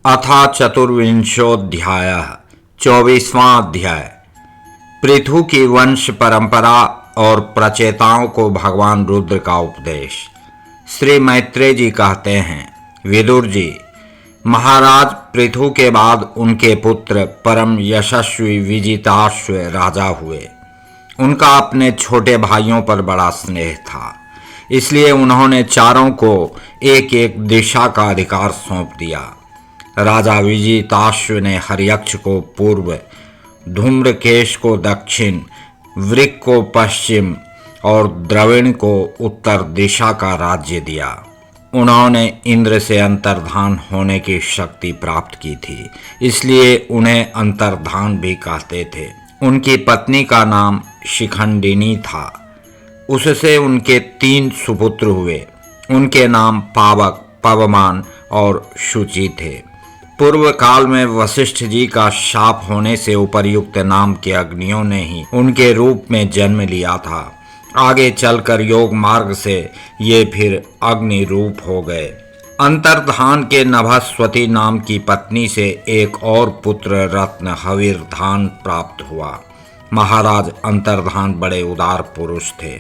अथ चतुर्विंशोऽध्यायः 24वां अध्याय। पृथु की वंश परंपरा और प्रचेताओं को भगवान रुद्र का उपदेश। श्री मैत्रेय जी कहते हैं, विदुर जी, महाराज पृथु के बाद उनके पुत्र परम यशस्वी विजिताश्व राजा हुए। उनका अपने छोटे भाइयों पर बड़ा स्नेह था, इसलिए उन्होंने चारों को एक एक दिशा का अधिकार सौंप दिया। राजा विजिताश्व ने हर्यक्ष को पूर्व, धूम्रकेश को दक्षिण, वृक को पश्चिम और द्रविण को उत्तर दिशा का राज्य दिया। उन्होंने इंद्र से अंतर्धान होने की शक्ति प्राप्त की थी, इसलिए उन्हें अंतर्धान भी कहते थे। उनकी पत्नी का नाम शिखंडिनी था। उससे उनके 3 सुपुत्र हुए। उनके नाम पावक, पवमान और शुचि थे। पूर्व काल में वशिष्ठ जी का शाप होने से उपर्युक्त नाम के अग्नियों ने ही उनके रूप में जन्म लिया था। आगे चलकर योग मार्ग से ये फिर अग्नि रूप हो गए। अंतर्धान के नभस्वती नाम की पत्नी से एक और पुत्र रत्न हविर्धान प्राप्त हुआ। महाराज अंतर्धान बड़े उदार पुरुष थे।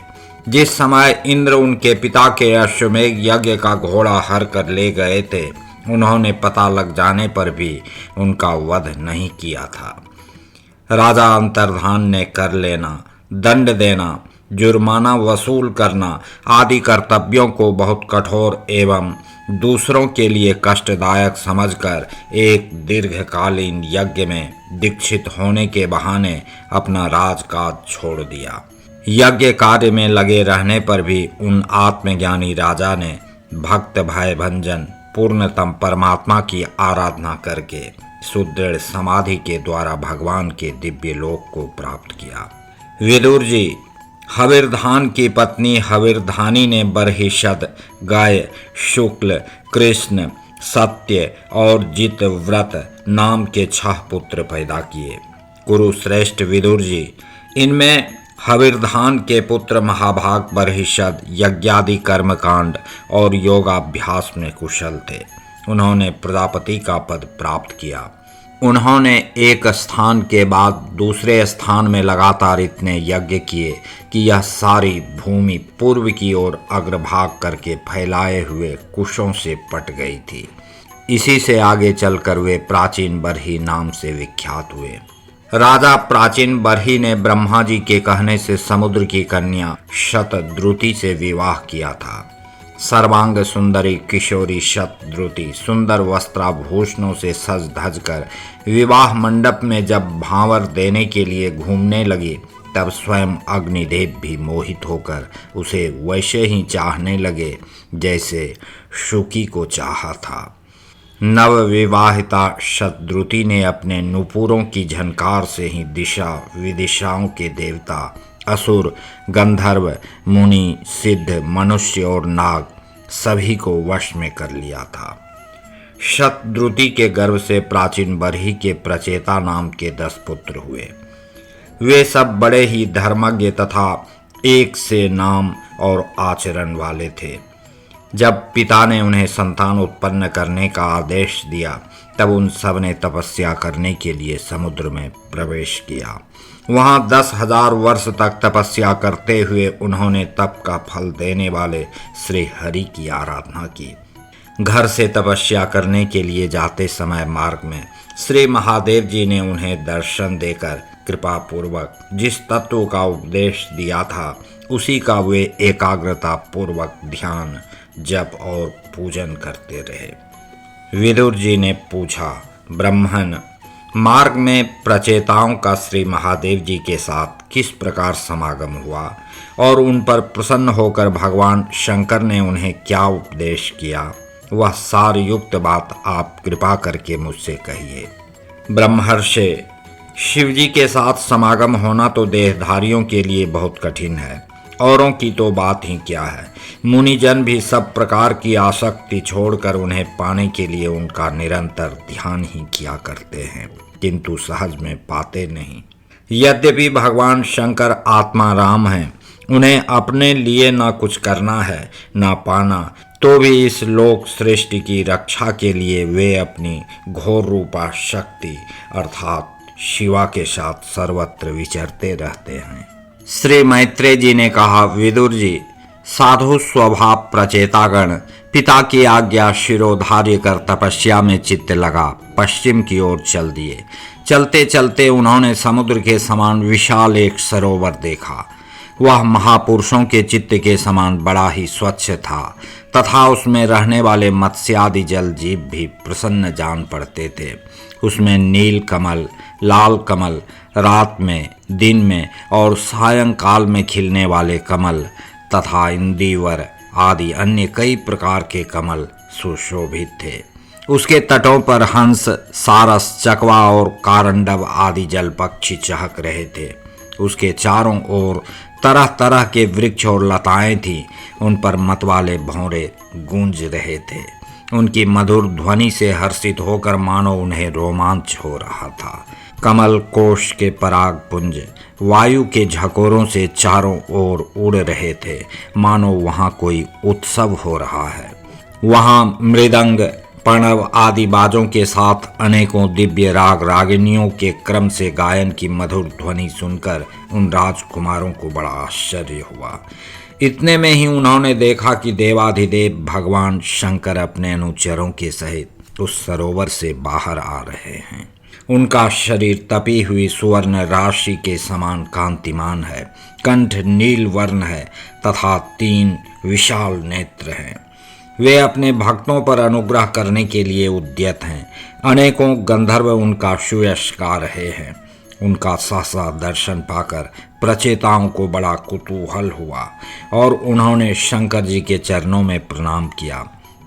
जिस समय इंद्र उनके पिता के अश्वमेध यज्ञ का घोड़ा हर कर ले गए थे, उन्होंने पता लग जाने पर भी उनका वध नहीं किया था। राजा अंतर्धान ने कर लेना, दंड देना, जुर्माना वसूल करना आदि कर्तव्यों को बहुत कठोर एवं दूसरों के लिए कष्टदायक समझकर एक दीर्घकालीन यज्ञ में दीक्षित होने के बहाने अपना राजकाज छोड़ दिया। यज्ञ कार्य में लगे रहने पर भी उन आत्मज्ञानी राजा ने भक्त भय भंजन पूर्णतम परमात्मा की आराधना करके सुदृढ़ समाधि के द्वारा भगवान के दिव्य लोक को प्राप्त किया। विदुर जी, हविर्धान की पत्नी हविर्धानी ने बर्हिषद, गाय, शुक्ल, कृष्ण, सत्य और जितव्रत नाम के 6 पुत्र पैदा किए। कुरुश्रेष्ठ विदुर जी, इनमें हविर्धान के पुत्र महाभाग बर्हिषद यज्ञादि कर्मकांड और योगाभ्यास में कुशल थे। उन्होंने प्रजापति का पद प्राप्त किया। उन्होंने एक स्थान के बाद दूसरे स्थान में लगातार इतने यज्ञ किए कि यह सारी भूमि पूर्व की ओर अग्रभाग करके फैलाए हुए कुशों से पट गई थी। इसी से आगे चलकर वे प्राचीन बर्ही नाम से विख्यात हुए। राजा प्राचीन बर्ही ने ब्रह्मा जी के कहने से समुद्र की कन्या शतद्रुति से विवाह किया था। सर्वांग सुंदरी किशोरी शतद्रुति सुंदर वस्त्राभूषणों से सज धज कर विवाह मंडप में जब भांवर देने के लिए घूमने लगी, तब स्वयं अग्निदेव भी मोहित होकर उसे वैसे ही चाहने लगे जैसे शुकी को चाहा था। नवविवाहिता शतद्रुति ने अपने नुपुरों की झनकार से ही दिशा विदिशाओं के देवता, असुर, गंधर्व, मुनि, सिद्ध, मनुष्य और नाग सभी को वश में कर लिया था। शतद्रुति के गर्भ से प्राचीन बर्ही के प्रचेता नाम के 10 पुत्र हुए। वे सब बड़े ही धर्मज्ञ तथा एक से नाम और आचरण वाले थे। जब पिता ने उन्हें संतान उत्पन्न करने का आदेश दिया, तब उन सब ने तपस्या करने के लिए समुद्र में प्रवेश किया। वहां 10,000 वर्ष तक तपस्या करते हुए उन्होंने तप का फल देने वाले श्री हरि की आराधना की। घर से तपस्या करने के लिए जाते समय मार्ग में श्री महादेव जी ने उन्हें दर्शन देकर कृपा पूर्वक जिस तत्व का उपदेश दिया था, उसी का वे एकाग्रता पूर्वक ध्यान, जप और पूजन करते रहे। विदुर जी ने पूछा, ब्रह्मन, मार्ग में प्रचेताओं का श्री महादेव जी के साथ किस प्रकार समागम हुआ और उन पर प्रसन्न होकर भगवान शंकर ने उन्हें क्या उपदेश किया, वह सार युक्त बात आप कृपा करके मुझसे कहिए। ब्रह्मर्षि, शिवजी के साथ समागम होना तो देहधारियों के लिए बहुत कठिन है, औरों की तो बात ही क्या है। मुनिजन भी सब प्रकार की आसक्ति छोड़कर उन्हें पाने के लिए उनका निरंतर ध्यान ही किया करते हैं, किंतु सहज में पाते नहीं। यद्यपि भगवान शंकर आत्मा राम हैं, उन्हें अपने लिए ना कुछ करना है ना पाना, तो भी इस लोक सृष्टि की रक्षा के लिए वे अपनी घोर रूपा शक्ति अर्थात शिवा के साथ सर्वत्र विचरते रहते हैं। श्री मैत्रेय जी ने कहा, विदुर जी, साधु स्वभाव प्रचेतागण पिता की आज्ञा शिरोधार्य कर तपस्या में चित्त लगा पश्चिम की ओर चल दिए। चलते चलते उन्होंने समुद्र के समान विशाल एक सरोवर देखा। वह महापुरुषों के चित्त के समान बड़ा ही स्वच्छ था तथा उसमें रहने वाले मत्स्यादि जल जीव भी प्रसन्न जान पड़ते थे। उसमें नील कमल, लाल कमल, रात में, दिन में और सायंकाल में खिलने वाले कमल तथा इंदिवर आदि अन्य कई प्रकार के कमल सुशोभित थे। उसके तटों पर हंस, सारस, चकवा और कारंडव आदि जल पक्षी चहक रहे थे। उसके चारों ओर तरह तरह के वृक्ष और लताएं थीं। उन पर मतवाले भौरे गूंज रहे थे। उनकी मधुर ध्वनि से हर्षित होकर मानो उन्हें रोमांच हो रहा था। कमल कोश के पराग पुंज वायु के झकोरों से चारों ओर उड़ रहे थे, मानो वहाँ कोई उत्सव हो रहा है। वहाँ मृदंग, प्रणव आदि बाजों के साथ अनेकों दिव्य राग रागिनियों के क्रम से गायन की मधुर ध्वनि सुनकर उन राजकुमारों को बड़ा आश्चर्य हुआ। इतने में ही उन्होंने देखा कि देवाधिदेव भगवान शंकर अपने अनुचरों के सहित उस सरोवर से बाहर आ रहे हैं। उनका शरीर तपी हुई सुवर्ण राशि के समान कांतिमान है, कंठ नील वर्ण है तथा 3 विशाल नेत्र हैं। वे अपने भक्तों पर अनुग्रह करने के लिए उद्यत हैं। अनेकों गंधर्व उनका सुयश गा रहे हैं। उनका सहसा दर्शन पाकर प्रचेताओं को बड़ा कुतूहल हुआ और उन्होंने शंकर जी के चरणों में प्रणाम किया।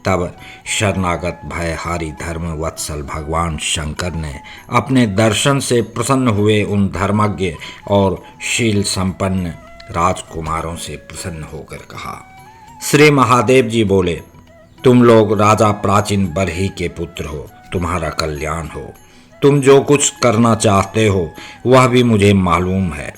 तब शरणागत भयहारी धर्म वत्सल भगवान शंकर ने अपने दर्शन से प्रसन्न हुए उन धर्मज्ञ और शील संपन्न राजकुमारों से प्रसन्न होकर कहा। श्री महादेव जी बोले, तुम लोग राजा प्राचीन बरही के पुत्र हो, तुम्हारा कल्याण हो। तुम जो कुछ करना चाहते हो वह भी मुझे मालूम है।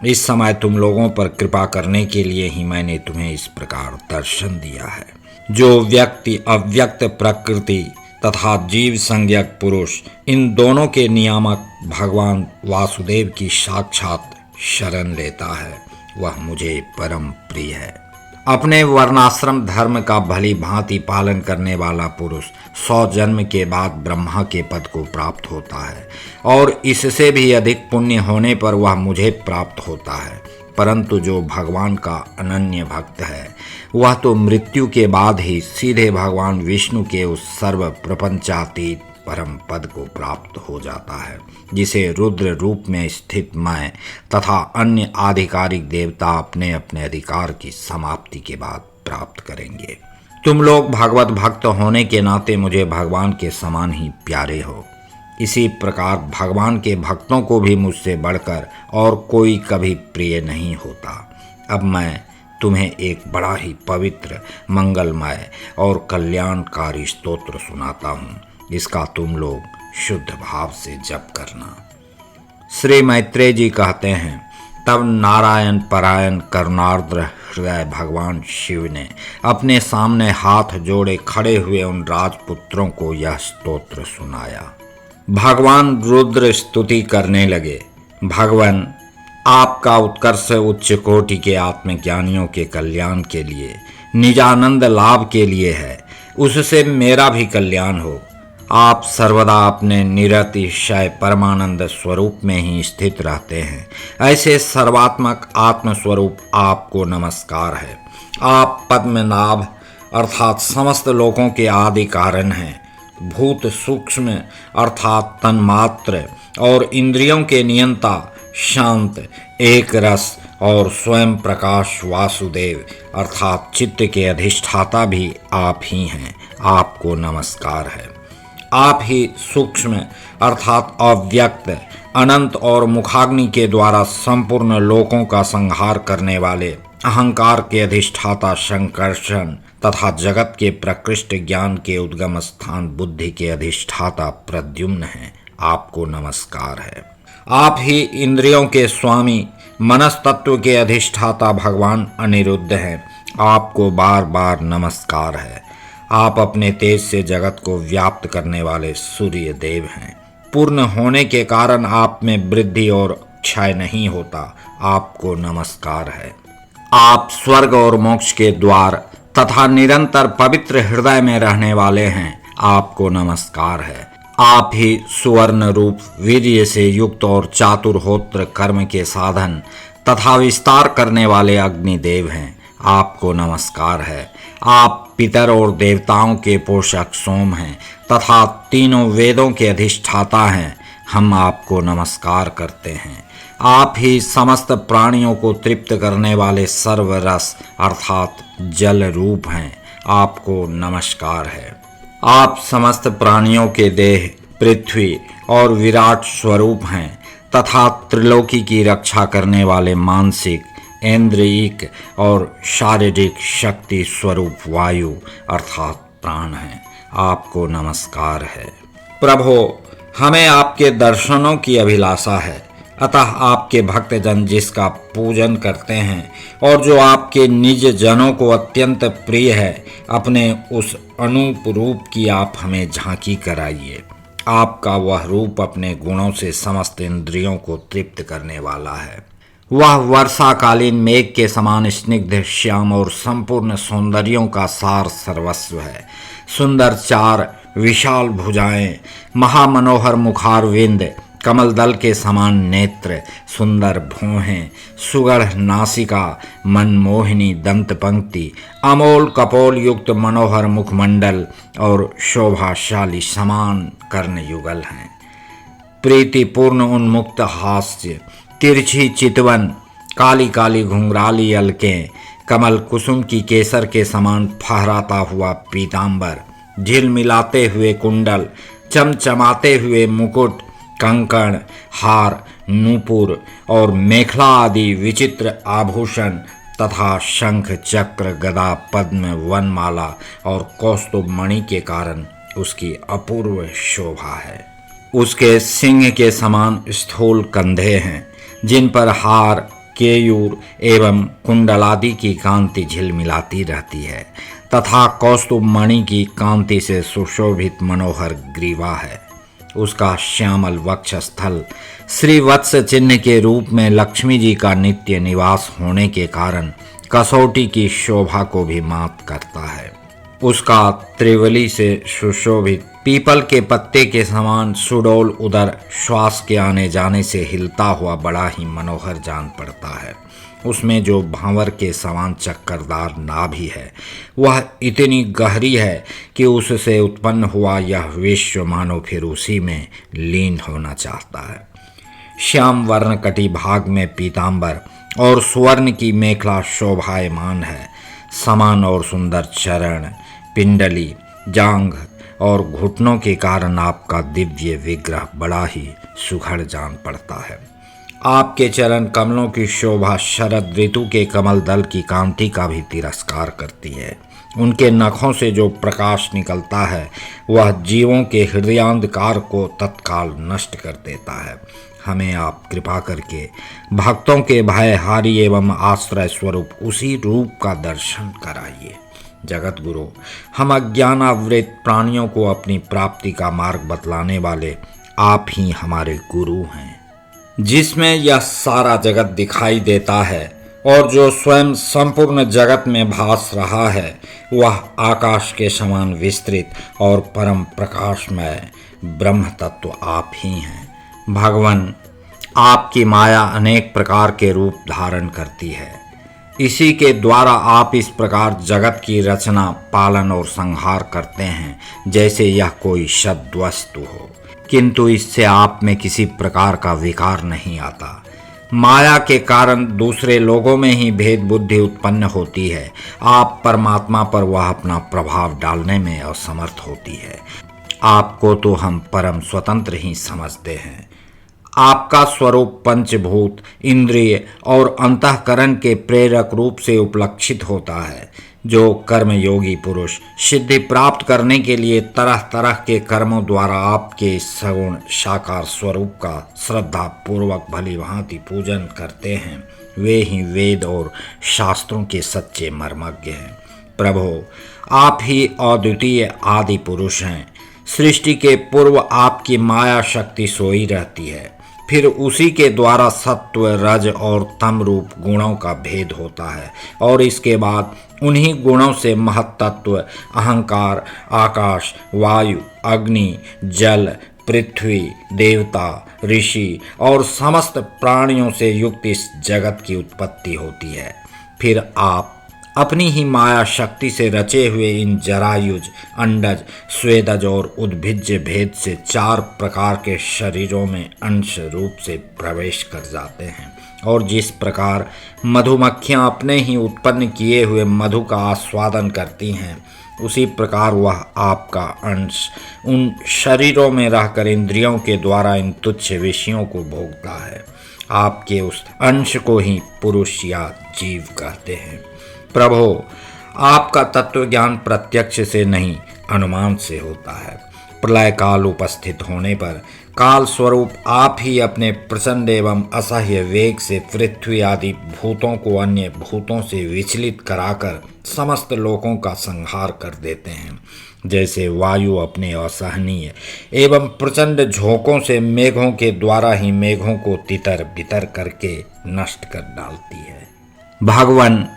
इस समय तुम लोगों पर कृपा करने के लिए ही मैंने तुम्हें इस प्रकार दर्शन दिया है। जो व्यक्ति अव्यक्त प्रकृति तथा जीव संज्ञक पुरुष, इन दोनों के नियामक भगवान वासुदेव की साक्षात शरण लेता है, वह मुझे परम प्रिय है। अपने वर्णाश्रम धर्म का भली भांति पालन करने वाला पुरुष 100 जन्म के बाद ब्रह्मा के पद को प्राप्त होता है और इससे भी अधिक पुण्य होने पर वह मुझे प्राप्त होता है। परंतु जो भगवान का अनन्य भक्त है वह तो मृत्यु के बाद ही सीधे भगवान विष्णु के उस सर्व प्रपंचातीत परम पद को प्राप्त हो जाता है, जिसे रुद्र रूप में स्थित मैं तथा अन्य आधिकारिक देवता अपने अपने अधिकार की समाप्ति के बाद प्राप्त करेंगे। तुम लोग भगवत भक्त होने के नाते मुझे भगवान के समान ही प्यारे हो। इसी प्रकार भगवान के भक्तों को भी मुझसे बढ़कर और कोई कभी प्रिय नहीं होता। अब मैं तुम्हें एक बड़ा ही पवित्र, मंगलमय और कल्याणकारी स्तोत्र सुनाता हूँ। इसका तुम लोग शुद्ध भाव से जप करना। श्री मैत्रेय जी कहते हैं, तब नारायण परायण करुणार्द्र हृदय भगवान शिव ने अपने सामने हाथ जोड़े खड़े हुए उन राजपुत्रों को यह स्तोत्र सुनाया। भगवान रुद्र स्तुति करने लगे, भगवान आपका उत्कर्ष उच्च कोटि के आत्मज्ञानियों के कल्याण के लिए, निजानंद लाभ के लिए है, उससे मेरा भी कल्याण हो। आप सर्वदा अपने निरतिशय परमानंद स्वरूप में ही स्थित रहते हैं। ऐसे सर्वात्मक आत्मस्वरूप आपको नमस्कार है। आप पद्मनाभ अर्थात समस्त लोकों के आदि कारण हैं। भूत सूक्ष्म अर्थात तन्मात्र और इंद्रियों के नियंता, शांत, एक रस और स्वयं प्रकाश वासुदेव अर्थात चित्त के अधिष्ठाता भी आप ही हैं। आपको नमस्कार है। आप ही सूक्ष्म अर्थात अव्यक्त, अनंत और मुखाग्नि के द्वारा संपूर्ण लोकों का संहार करने वाले, अहंकार के अधिष्ठाता शंकर्षण तथा जगत के प्रकृष्ट ज्ञान के उद्गम स्थान बुद्धि के अधिष्ठाता प्रद्युम्न हैं। आपको नमस्कार है। आप ही इंद्रियों के स्वामी, मनस तत्व के अधिष्ठाता भगवान अनिरुद्ध हैं। आपको बार बार नमस्कार है। आप अपने तेज से जगत को व्याप्त करने वाले सूर्य देव हैं। पूर्ण होने के कारण आप में वृद्धि और क्षय नहीं होता। आपको नमस्कार है। आप स्वर्ग और मोक्ष के द्वार तथा निरंतर पवित्र हृदय में रहने वाले हैं। आपको नमस्कार है। आप ही सुवर्ण रूप वीर्य से युक्त और चातुर्होत्र कर्म के साधन तथा विस्तार करने वाले अग्निदेव हैं। आपको नमस्कार है। आप पितर और देवताओं के पोषक सोम हैं तथा तीनों वेदों के अधिष्ठाता हैं। हम आपको नमस्कार करते हैं। आप ही समस्त प्राणियों को तृप्त करने वाले सर्वरस अर्थात जल रूप हैं। आपको नमस्कार है। आप समस्त प्राणियों के देह पृथ्वी और विराट स्वरूप हैं तथा त्रिलोकी की रक्षा करने वाले मानसिक, इंद्रियिक और शारीरिक शक्ति स्वरूप वायु अर्थात प्राण हैं। आपको नमस्कार है। प्रभो, हमें आपके दर्शनों की अभिलाषा है, अतः आपके भक्तजन जिसका पूजन करते हैं और जो आपके निज जनों को अत्यंत प्रिय है, अपने उस अनूप रूप की आप हमें झांकी कराइए। आपका वह रूप अपने गुणों से समस्त इंद्रियों को तृप्त करने वाला है। वह वर्षाकालीन मेघ के समान स्निग्ध, श्याम और संपूर्ण सौंदर्यों का सार सर्वस्व है। सुंदर चार विशाल भुजाएं, महामनोहर मुखारविंद, कमल दल के समान नेत्र, सुंदर भौहें, सुगढ़ नासिका, मनमोहिनी दंत पंक्ति, अमोल कपोल युक्त मनोहर मुखमंडल और शोभाशाली समान कर्ण युगल हैं। प्रीतिपूर्ण उन्मुक्त हास्य, तिरछी चितवन, काली काली घुंघराली अलकें, कमल कुसुम की केसर के समान फहराता हुआ पीतांबर, झिलमिलाते हुए कुंडल, चमचमाते हुए मुकुट, कंकण, हार, नूपुर और मेखला आदि विचित्र आभूषण तथा शंख, चक्र, गदा, पद्म, वनमाला और कौस्तुभ मणि के कारण उसकी अपूर्व शोभा है। उसके सिंह के समान स्थूल कंधे हैं, जिन पर हार, केयूर एवं कुंडलादि की कांति झिलमिलाती रहती है तथा कौस्तुभ मणि की कांति से सुशोभित मनोहर ग्रीवा है। उसका श्यामल वक्षस्थल श्रीवत्स चिन्ह के रूप में लक्ष्मी जी का नित्य निवास होने के कारण कसौटी की शोभा को भी मात करता है। उसका त्रिवली से सुशोभित पीपल के पत्ते के समान सुडौल उदर श्वास के आने जाने से हिलता हुआ बड़ा ही मनोहर जान पड़ता है। उसमें जो भांवर के समान चक्करदार नाभि है, वह इतनी गहरी है कि उससे उत्पन्न हुआ यह विश्व मानो फिर उसी में लीन होना चाहता है। श्याम वर्ण कटी भाग में पीतांबर और सुवर्ण की मेखला शोभायमान है। समान और सुंदर चरण, पिंडली, जांघ और घुटनों के कारण आपका दिव्य विग्रह बड़ा ही सुघड़ जान पड़ता है। आपके चरण कमलों की शोभा शरद ऋतु के कमल दल की कांति का भी तिरस्कार करती है। उनके नखों से जो प्रकाश निकलता है वह जीवों के हृदयांधकार को तत्काल नष्ट कर देता है। हमें आप कृपा करके भक्तों के भयहारी एवं आश्रय स्वरूप उसी रूप का दर्शन कराइए। जगत गुरु, हम अज्ञानावृत प्राणियों को अपनी प्राप्ति का मार्ग बतलाने वाले आप ही हमारे गुरु हैं, जिसमें यह सारा जगत दिखाई देता है और जो स्वयं संपूर्ण जगत में भास रहा है वह आकाश के समान विस्तृत और परम प्रकाशमय ब्रह्म तत्व आप ही हैं। भगवान, आपकी माया अनेक प्रकार के रूप धारण करती है। इसी के द्वारा आप इस प्रकार जगत की रचना, पालन और संहार करते हैं जैसे यह कोई शब्द वस्तु हो, किंतु इससे आप में किसी प्रकार का विकार नहीं आता। माया के कारण दूसरे लोगों में ही भेद बुद्धि उत्पन्न होती है। आप परमात्मा पर वह अपना प्रभाव डालने में असमर्थ होती है। आपको तो हम परम स्वतंत्र ही समझते हैं। आपका स्वरूप पंचभूत, इंद्रिय और अंतःकरण के प्रेरक रूप से उपलक्षित होता है। जो कर्मयोगी पुरुष सिद्धि प्राप्त करने के लिए तरह तरह के कर्मों द्वारा आपके सगुण साकार स्वरूप का श्रद्धा पूर्वक भली भांति पूजन करते हैं, वे ही वेद और शास्त्रों के सच्चे मर्मज्ञ हैं। प्रभो, आप ही अद्वितीय आदि पुरुष हैं। सृष्टि के पूर्व आपकी माया शक्ति सोई रहती है, फिर उसी के द्वारा सत्व, रज और तम रूप गुणों का भेद होता है और इसके बाद उन्हीं गुणों से महत्तत्व, अहंकार, आकाश, वायु, अग्नि, जल, पृथ्वी, देवता, ऋषि और समस्त प्राणियों से युक्त इस जगत की उत्पत्ति होती है। फिर आप अपनी ही माया शक्ति से रचे हुए इन जरायुज, अंडज, स्वेदज और उद्भिज्ज भेद से 4 प्रकार के शरीरों में अंश रूप से प्रवेश कर जाते हैं और जिस प्रकार मधुमक्खियां अपने ही उत्पन्न किए हुए मधु का आस्वादन करती हैं, उसी प्रकार वह आपका अंश उन शरीरों में रहकर इंद्रियों के द्वारा इन तुच्छ विषयों को भोगता है। आपके उस अंश को ही पुरुष या जीव कहते हैं। प्रभो, आपका तत्व ज्ञान प्रत्यक्ष से नहीं अनुमान से होता है। प्रलय काल उपस्थित होने पर काल स्वरूप आप ही अपने प्रचंड एवं असह्य वेग से पृथ्वी आदि भूतों को अन्य भूतों से विचलित कराकर समस्त लोकों का संहार कर देते हैं। जैसे वायु अपने असहनीय एवं प्रचंड झोंकों से मेघों के द्वारा ही मेघों को तितर बितर करके नष्ट कर डालती है। भगवान,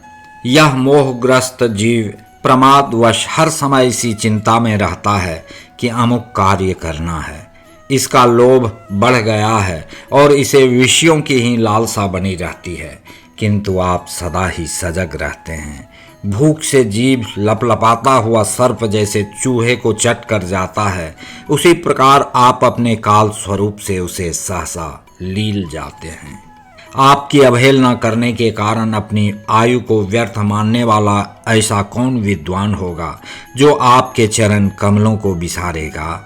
यह मोहग्रस्त जीव प्रमादवश हर समय इसी चिंता में रहता है कि अमुक कार्य करना है। इसका लोभ बढ़ गया है और इसे विषयों की ही लालसा बनी रहती है, किंतु आप सदा ही सजग रहते हैं। भूख से जीभ लपलपाता हुआ सर्प जैसे चूहे को चट कर जाता है, उसी प्रकार आप अपने काल स्वरूप से उसे सहसा लील जाते हैं। आपकी अवहेलना करने के कारण अपनी आयु को व्यर्थ मानने वाला ऐसा कौन विद्वान होगा जो आपके चरण कमलों को बिसारेगा।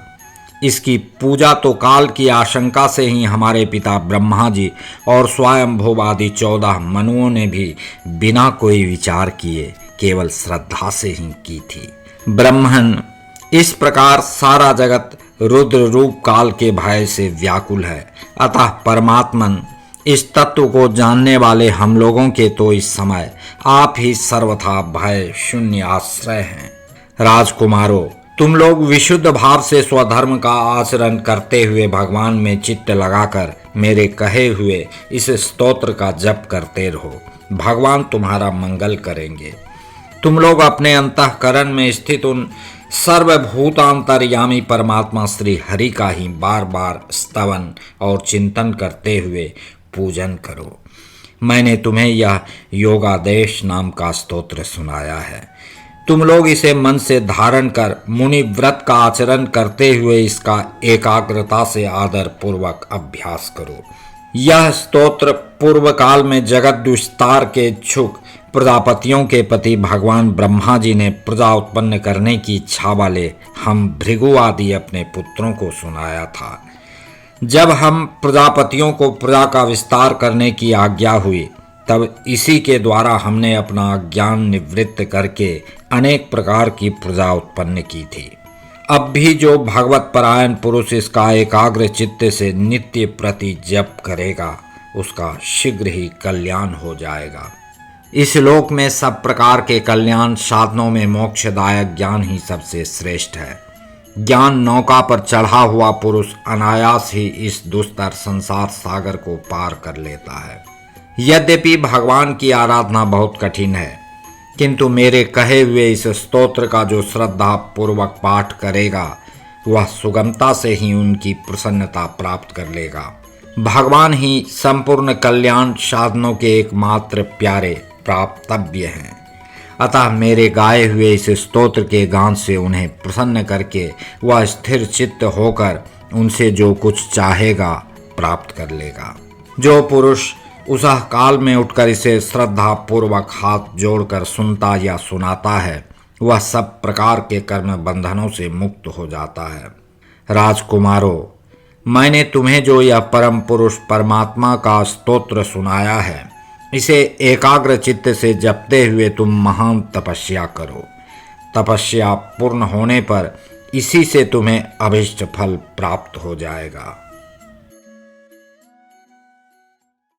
इसकी पूजा तो काल की आशंका से ही हमारे पिता ब्रह्मा जी और स्वयंभुव आदि 14 मनुओं ने भी बिना कोई विचार किए केवल श्रद्धा से ही की थी। ब्रह्मन, इस प्रकार सारा जगत रुद्र रूप काल के भय से व्याकुल है, अतः परमात्मन इस तत्व को जानने वाले हम लोगों के तो इस समय आप ही सर्वथा भय शून्य आश्रय हैं। राजकुमारों, तुम लोग विशुद्ध भाव से स्वधर्म का आचरण करते हुए भगवान में चित्त लगाकर मेरे कहे हुए इस स्तोत्र का जप करते रहो। भगवान तुम्हारा मंगल करेंगे। तुम लोग अपने अंतःकरण में स्थित उन सर्वभूतांतर्यामी परमात्मा श्री हरि का ही बार बार स्तवन और चिंतन करते हुए पूजन करो। मैंने तुम्हें यह योगादेश नाम का स्तोत्र सुनाया है। तुम लोग इसे मन से धारण कर मुनि व्रत का आचरण करते हुए इसका एकाग्रता से आदर पूर्वक अभ्यास करो। यह स्तोत्र पूर्व काल में जगत विस्तार के इच्छुक प्रजापतियों के पति भगवान ब्रह्मा जी ने प्रजा उत्पन्न करने की इच्छा वाले हम भृगु आदि अपने पुत्रों को सुनाया था। जब हम प्रजापतियों को प्रजा का विस्तार करने की आज्ञा हुई, तब इसी के द्वारा हमने अपना ज्ञान निवृत्त करके अनेक प्रकार की प्रजा उत्पन्न की थी। अब भी जो भगवत परायण पुरुष इसका एकाग्र चित्त से नित्य प्रति जप करेगा, उसका शीघ्र ही कल्याण हो जाएगा। इस लोक में सब प्रकार के कल्याण साधनों में मोक्षदायक ज्ञान ही सबसे श्रेष्ठ है। ज्ञान नौका पर चढ़ा हुआ पुरुष अनायास ही इस दुस्तर संसार सागर को पार कर लेता है। यद्यपि भगवान की आराधना बहुत कठिन है, किंतु मेरे कहे हुए इस स्तोत्र का जो श्रद्धा पूर्वक पाठ करेगा, वह सुगमता से ही उनकी प्रसन्नता प्राप्त कर लेगा। भगवान ही संपूर्ण कल्याण साधनों के एकमात्र प्यारे प्राप्तव्य हैं। अतः मेरे गाए हुए इस स्तोत्र के गान से उन्हें प्रसन्न करके वह स्थिर चित्त होकर उनसे जो कुछ चाहेगा प्राप्त कर लेगा। जो पुरुष उस काल में उठकर इसे श्रद्धा पूर्वक हाथ जोड़कर सुनता या सुनाता है, वह सब प्रकार के कर्म बंधनों से मुक्त हो जाता है। राजकुमारों, मैंने तुम्हें जो यह परम पुरुष परमात्मा का स्तोत्र सुनाया है, इसे एकाग्र चित्त से जपते हुए तुम महान तपस्या करो। तपस्या पूर्ण होने पर इसी से तुम्हें अभिष्ट फल प्राप्त हो जाएगा।